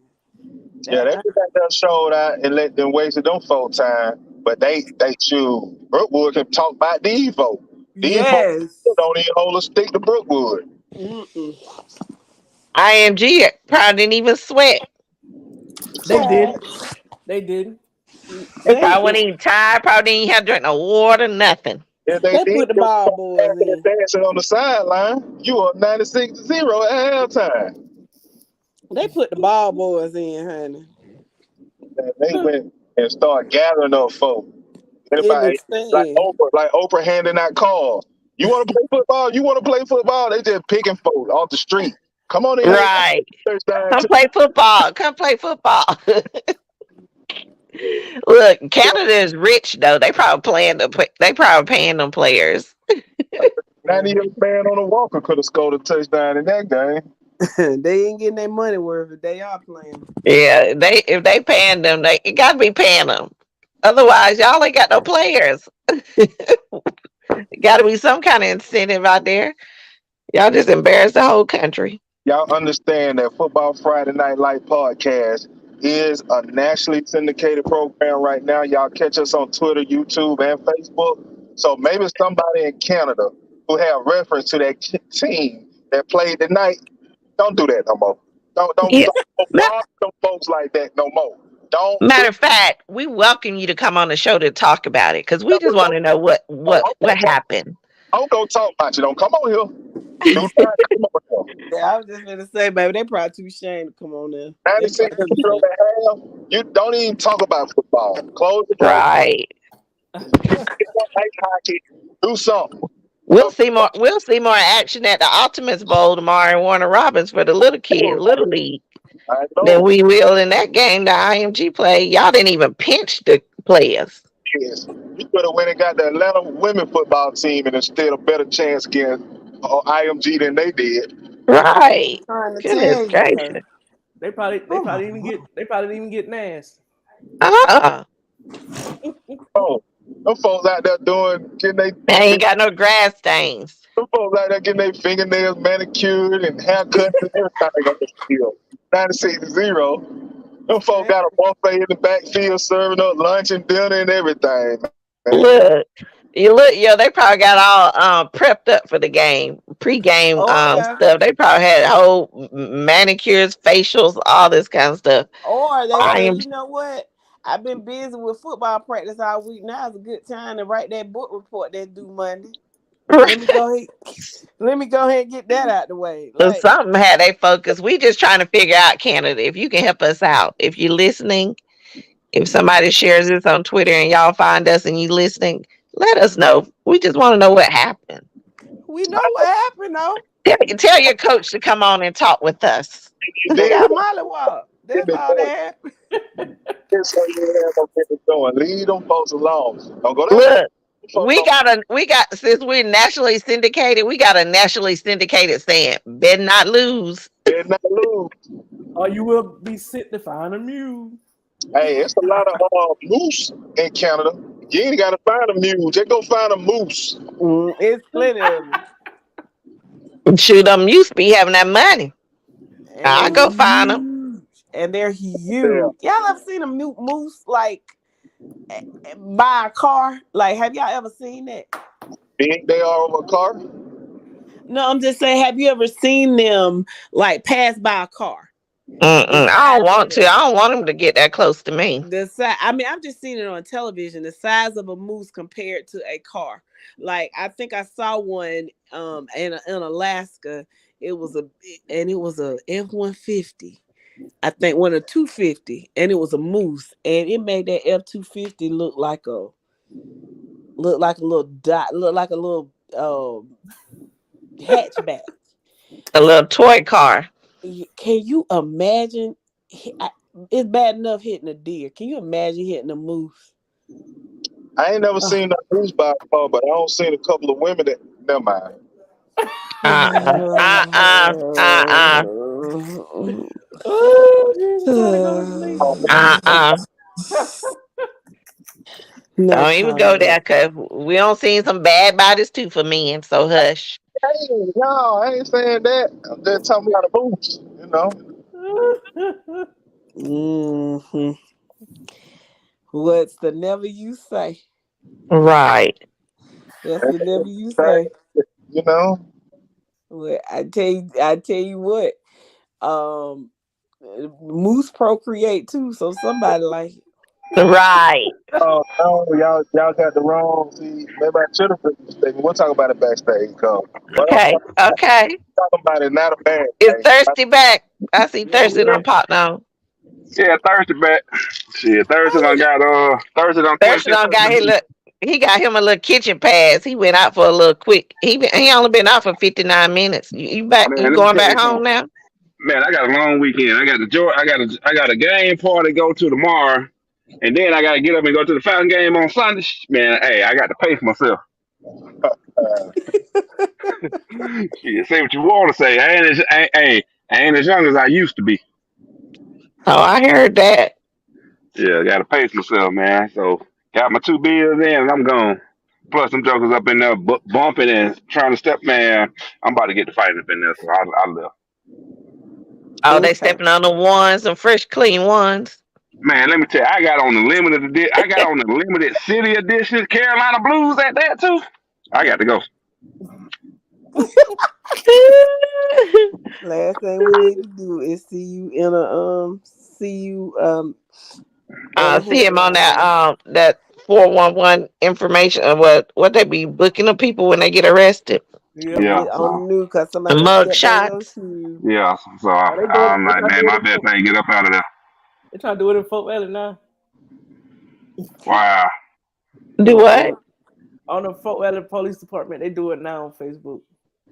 Yeah, they That, just got that showed out and let them waste them full time. But they choose. Brookwood can talk about Devo. Devo yes. don't even hold a stick to Brookwood. Mm-mm. IMG probably didn't even sweat. They did. They didn't. They They probably wasn't even tired. Probably didn't even have to drink no water, nothing. If they they did, put the ball boys in. dancing on the sideline, you are 96-0 at halftime. They put the ball boys in, honey. And they went and started gathering up folk. In the Anybody stand. Like Oprah handing out calls. You want to play football? You want to play football? They just picking folk off the street. Come on in here. Right. Touchdown. Come play football. Come play football. Look, Canada is rich though. They probably paying them players. 90-year-old man on a walker could have scored a touchdown in that game. They ain't getting their money worth if they are playing. Yeah, if they paying them, they gotta be paying them. Otherwise, y'all ain't got no players. Gotta be some kind of incentive out there. Y'all just embarrass the whole country. Y'all understand that Football Friday Night Light podcast is a nationally syndicated program right now. Y'all catch us on Twitter, YouTube, and Facebook. So maybe somebody in Canada who have reference to that team that played tonight, don't do that no more. Don't Yeah. bother them folks like that no more. Don't do. Matter of fact, we welcome you to come on the show to talk about it because we just want to know what happened. I'm gonna talk about you. Don't come on here. Do not come on here. Yeah, I was just gonna say, baby, they probably too ashamed to come on there. They 96 probably too 0 ashamed. and a half. You don't even talk about football. Close the door. Right. Ice hockey. Do something. We'll see more action at the Optimus Bowl tomorrow in Warner Robins for the little kids, Little League, I than know. we will in that game the IMG play. Y'all didn't even pinch the players. Yes. You could have went and got the Atlanta women football team and instead a better chance against IMG than they did. Right. Trying to Goodness tell you, gracious. They probably didn't even get nasty. Oh, them folks out there getting They ain't got no grass stains. them folks out there getting their fingernails manicured and haircuts and everything on the field. 96-0. Them folks got a buffet in the backfield serving up lunch and dinner and everything. Man. They probably got all prepped up for the game, pre-game stuff. They probably had whole manicures, facials, all this kind of stuff. Or they say, you know what? I've been busy with football practice all week. Now is a good time to write that book report that's due Monday. Let me go ahead and get that out the way. Like, something had they focus. We just trying to figure out, Canada, if you can help us out. If you're listening, if somebody shares this on Twitter and y'all find us and you listening, let us know. We just want to know what happened. We know what happened, though. Tell your coach to come on and talk with us. They got mollywop. That's all that happened. Leave them folks alone. Don't go there. Look, we got since we're nationally syndicated, we got a nationally syndicated saying, better not lose. Better not lose. Or you will be sent to find a mule. Hey, it's a lot of moose in Canada. You ain't got to find a mule. Just go find a moose. It's plenty of them. Shoot, them used to be having that money. I go find them. And they're huge. Y'all ever seen a moose like by a car? Like, have y'all ever seen that? Big they are over a car? No, I'm just saying, have you ever seen them like pass by a car? I don't want to. I don't want them to get that close to me. I've just seen it on television. The size of a moose compared to a car. Like, I think I saw one in Alaska. It was a F-150. I think one of 250, and it was a moose, and it made that F-250 look like a little dot, look like a little hatchback, a little toy car. Can you imagine? It's bad enough hitting a deer. Can you imagine hitting a moose? I ain't never seen a moose by a car, but I don't seen a couple of women that. Never mind. No, don't even go there, cause we don't see some bad bodies too for men. So hush. Hey, no, I ain't saying that. I'm just talking about a moose, What's the never you say? Right. That's the never you say. Well, I tell you what. Moose procreate too, so somebody like it. Right. Oh no, y'all got the wrong. See, maybe I should have been mistaken. We'll talk about it backstage. Okay. Talking about it, not a bad. Is Thirsty back? I see Thirsty on pop now. Yeah, Thirsty back. Shit, Thirsty done got Thirsty done got his look. He got him a little kitchen pass. He went out for a little quick. He only been out for 59 minutes. You back? You going back home now? Man, I got a long weekend. I got a game party to go to tomorrow, and then I got to get up and go to the Falcon game on Sunday. Man, hey, I got to pace myself. Yeah, say what you want to say. I ain't as young as I used to be. Oh, I heard that. Yeah, I got to pace myself, man. So got my 2 beers in, and I'm gone. Plus, some jokers up in there bumping and trying to step. Man, I'm about to get the fight up in there, so I left. Oh, they stepping on the ones, some fresh, clean ones. Man, let me tell you, I got on the limited city edition Carolina Blues at that too. I got to go. Last thing we need to do is see you See him on Mm-hmm. that 411 information. What they be booking the people when they get arrested. Yep. Yeah. Yeah, on So the news because The somebody done mug stepped on your shots. shoe. yeah. So Oh, they doing I'm they like, trying to man, do it my in best thing get up out of there. they trying to do it in Fort Valley now. Wow. Do what? Yeah, On the Fort Valley Police Department, they do it now on Facebook.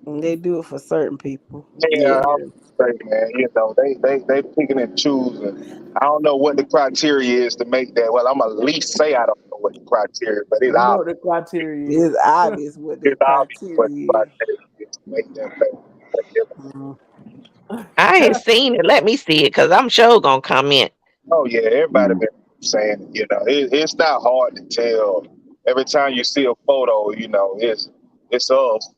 and they do it for certain people. Yeah, Yeah. I was gonna say, man, they picking and choosing. I don't know what the criteria is to make that. Well, I'm at least say I don't know what the criteria, but it's You know what obvious. the criteria It's is. obvious what the It's obvious what the criteria is. criteria is to make that thing. Mhm. I ain't seen it. Let me see it because I'm sure gonna comment. Oh yeah, everybody Mm. been saying it. It's not hard to tell. Every time you see a photo, it's us.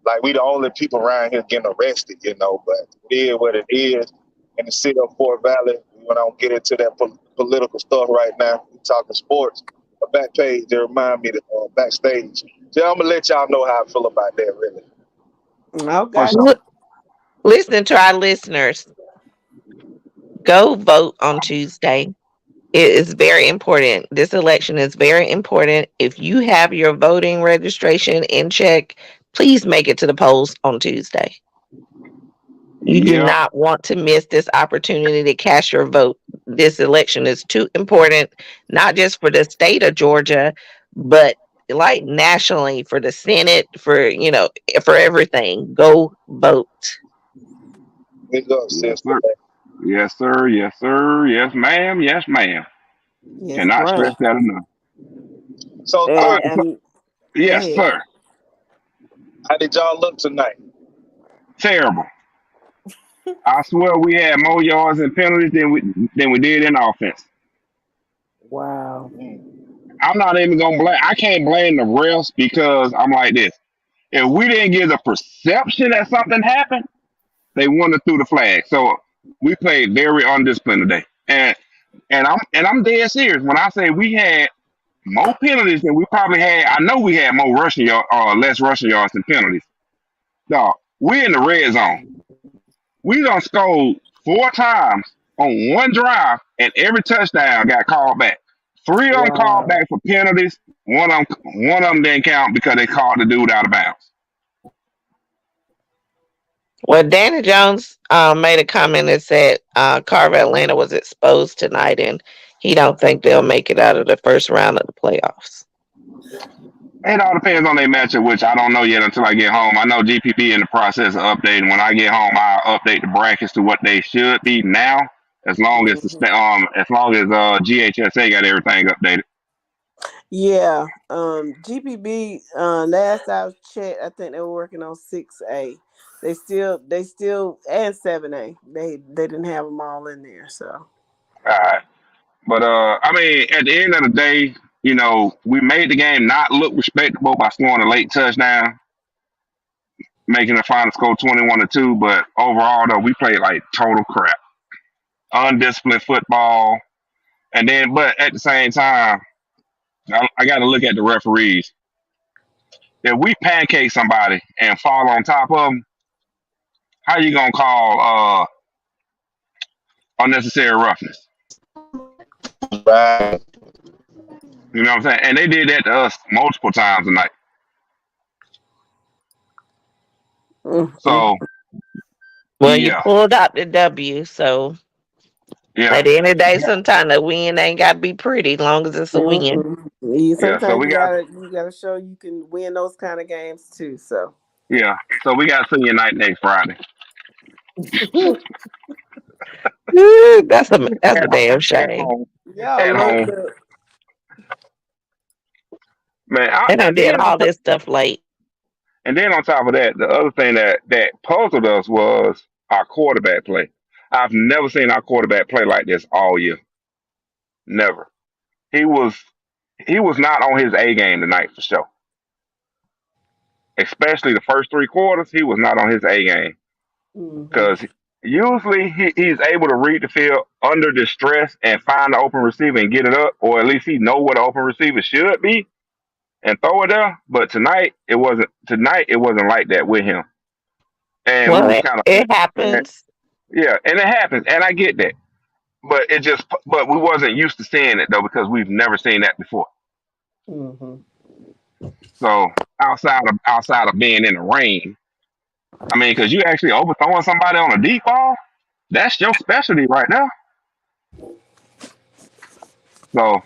Like we the only people around here getting arrested, but it is what it is. In the city of Fort Valley, we don't get into that political stuff right now. We talking sports. A back page, they remind me that backstage. So I'm gonna let y'all know how I feel about that. Really, For Okay. sure. Listening to our listeners, go vote on Tuesday. It is very important. This election is very important. If you have your voting registration in check, please make it to the polls on Tuesday. You do Yep. not want to miss this opportunity to cast your vote. This election is too important, not just for the state of Georgia, but like nationally for the Senate, for everything. Go vote. big up, Yes, sister. sir. Yes, sir. Yes, sir. Yes, ma'am. Yes, ma'am. Yes, Cannot stress ma'am. that enough. So, Uh, And go yes, ahead. sir. how did y'all look tonight? Terrible. I swear we had more yards and penalties than we did in offense. Wow. I'm not even gonna blame. I can't blame the refs because I'm like this. If we didn't give the perception that something happened, they wouldn't have threw the flag. So we played very undisciplined today, and I'm dead serious when I say we had more penalties than we probably had. I know we had more rushing yard or less rushing yards than penalties. Dog, we in the red zone. We done scored 4 times on one drive, and every touchdown got called back. Three of them called Wow. back for penalties. One of them didn't count because they called the dude out of bounds. Well, Danny Jones made a comment that said Carver Atlanta was exposed tonight, and he don't think they'll make it out of the first round of the playoffs. It all depends on their matchup, which I don't know yet until I get home. I know GPP in the process of updating. When I get home, I'll update the brackets to what they should be now, Mhm. as long as GHSA got everything updated. Yeah. GPB. Last I checked, I think they were working on 6A. They still and 7A. They didn't have them all in there. So All right. But I mean, at the end of the day, we made the game not look respectable by scoring a late touchdown, making the final score 21-2. But overall, though, we played like total crap, undisciplined football, and then, but at the same time, I got to look at the referees. If we pancake somebody and fall on top of them, how you gonna call unnecessary roughness? Right. You know what I'm saying? And they did that to us multiple times tonight. mm-mm. So Well, you yeah, pulled out the W, so yeah, at the end of the day, sometimes the win ain't got to be pretty, as long as it's a win. yeah. So Sometimes we got you gotta show you can win those kind of games too. So Yeah. So we got senior night next Friday Ooh, that's a at damn at shame. home. y'all At lucked home, up. man. They done And did then all this stuff late. on top of that, the other thing that puzzled us was our quarterback play. I've never seen our quarterback play like this all year. Never. He was he was not on his A game tonight for sure. Especially the first 3 quarters, he was not on his A game Hmm. because usually he's able to read the field under distress and find the open receiver and get it up, or at least he know what the open receiver should be and throw it there. But tonight it wasn't. Tonight it wasn't like that with him, and we Well, was it, kind of it happens. yeah, and it happens, and I get that. but but we wasn't used to seeing it though because we've never seen that before. Mm-hmm. So outside of being in the rain, I mean, because you actually overthrowing somebody on a deep ball, that's your specialty right now. So,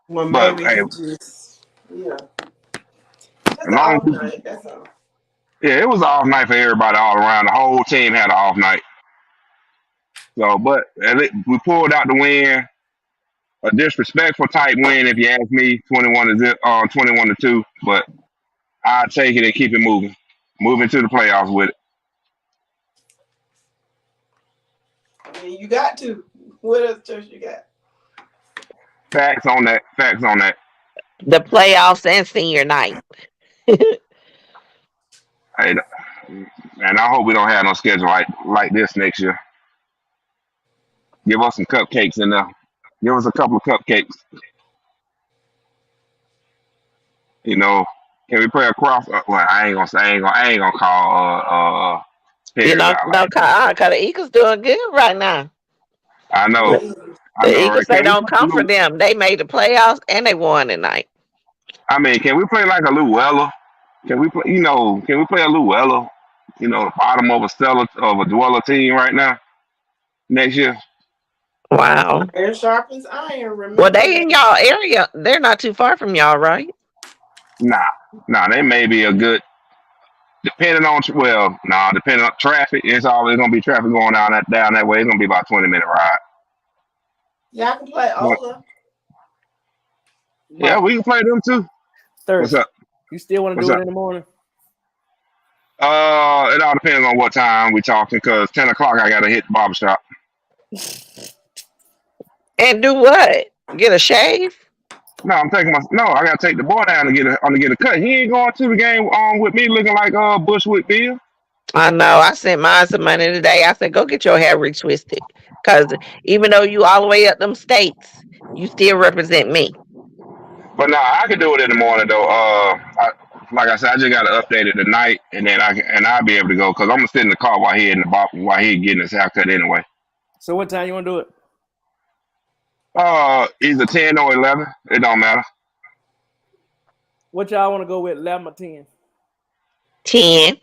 Well, but maybe hey, he just, as that's an long off as night. That's all. yeah, it was an off night for everybody all around. The whole team had an off night. So, but we pulled out the win. A disrespectful type win, if you ask me, 21-2. But I take it and keep it moving to the playoffs with it. I mean, you got to. What else, Church, you got? Facts on that. The playoffs and senior night. Hey, and I hope we don't have no schedule like this next year. Give us some cupcakes in there. Give us a couple of cupcakes. Can we play across? Well, I ain't gonna call You Perry know, out no, like that. cause the Eagles doing good right now. I know, The Eagles, right? they don't come for them. They made the playoffs and they won tonight. I mean, can we play like a Luella? Can we play? Can we play a Luella? The bottom of a dweller team right now next year. Wow. Iron sharpens iron. Remember? Well, they in y'all area. They're not too far from y'all, right? Nah, they may be a good. Depending on traffic, it's always gonna be traffic going down that way. It's gonna be about 20-minute ride. Y'all can play Ola. Yeah, we can play them too. Thursday. What's up? You still want to What's do up? it in the morning? It all depends on what time we talking. Cause 10 o'clock I gotta hit the barbershop. And do what? Get a shave? No, I gotta take the boy down to get a cut. He ain't going to the game with me looking like Bushwick Bill. I know. I sent mine some money today. I said, go get your hair retwisted. Because even though you all the way up them states, you still represent me. But no, I can do it in the morning though. Like I said, I just gotta update it tonight, and then I'll be able to go because I'm gonna sit in the car while he getting his haircut anyway. So what time you want to do it? Either 10 or 11. It don't matter. What y'all want to go with, 11 or 10? 10.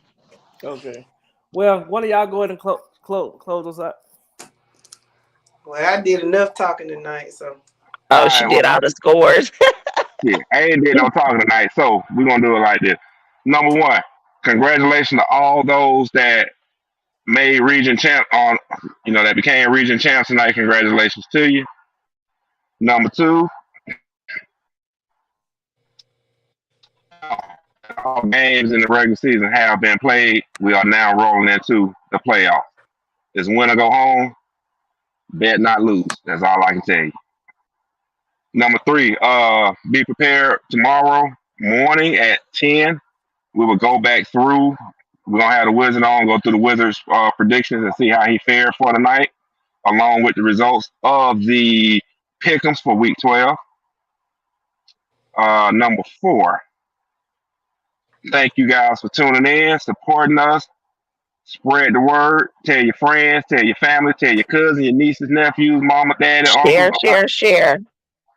Okay. Well, one of y'all go ahead and close us out. Well, I did enough talking tonight, so. Oh, she did all the scores. Yeah, I ain't did no talking tonight, so we're gonna do it like this. Number one, congratulations to all those that made region champ that became region champs tonight. Congratulations to you. Number two, all games in the regular season have been played. We are now rolling into the playoffs. It's win or go home. Bet not lose. That's all I can tell you. Number three, be prepared tomorrow morning at 10. We will go back through. We're going to have the Wizard on, go through the Wizard's predictions and see how he fared for the night, along with the results of the pick'ems for week 12. Number four, thank you guys for tuning in, supporting us. Spread the word. Tell your friends, tell your family, tell your cousins, your nieces, nephews, mama, daddy, uncle. Share.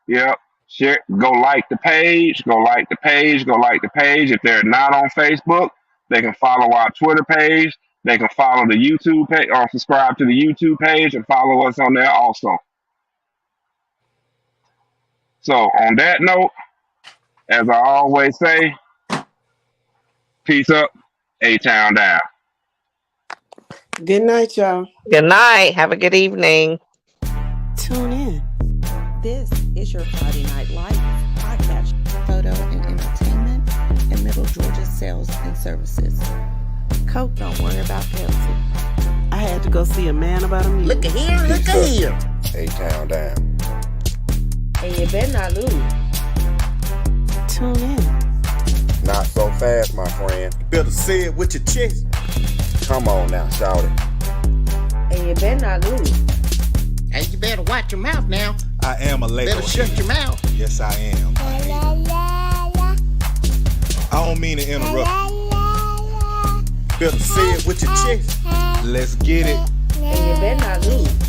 Yep. Share. Go like the page. If they're not on Facebook, they can follow our Twitter page. They can follow the YouTube page or subscribe to the YouTube page and follow us on there also. So on that note, as I always say, peace up, A-Town down. Good night, y'all. Good night. Have a good evening. Tune in. This is your Friday Night Live podcast, photo and entertainment, and Middle Georgia sales and services. Coke, don't worry about Pepsi. I had to go see a man about a meeting. Look at here. A-Town down. And you better not lose. Tune in. Not so fast, my friend. You better say it with your chest. Come on now, shout it. And you better not lose. And you better watch your mouth now. I am a Lego. Better shut your mouth. Yes, I am. I don't mean to interrupt. Better say it with your chest. Let's get it. And you better not lose.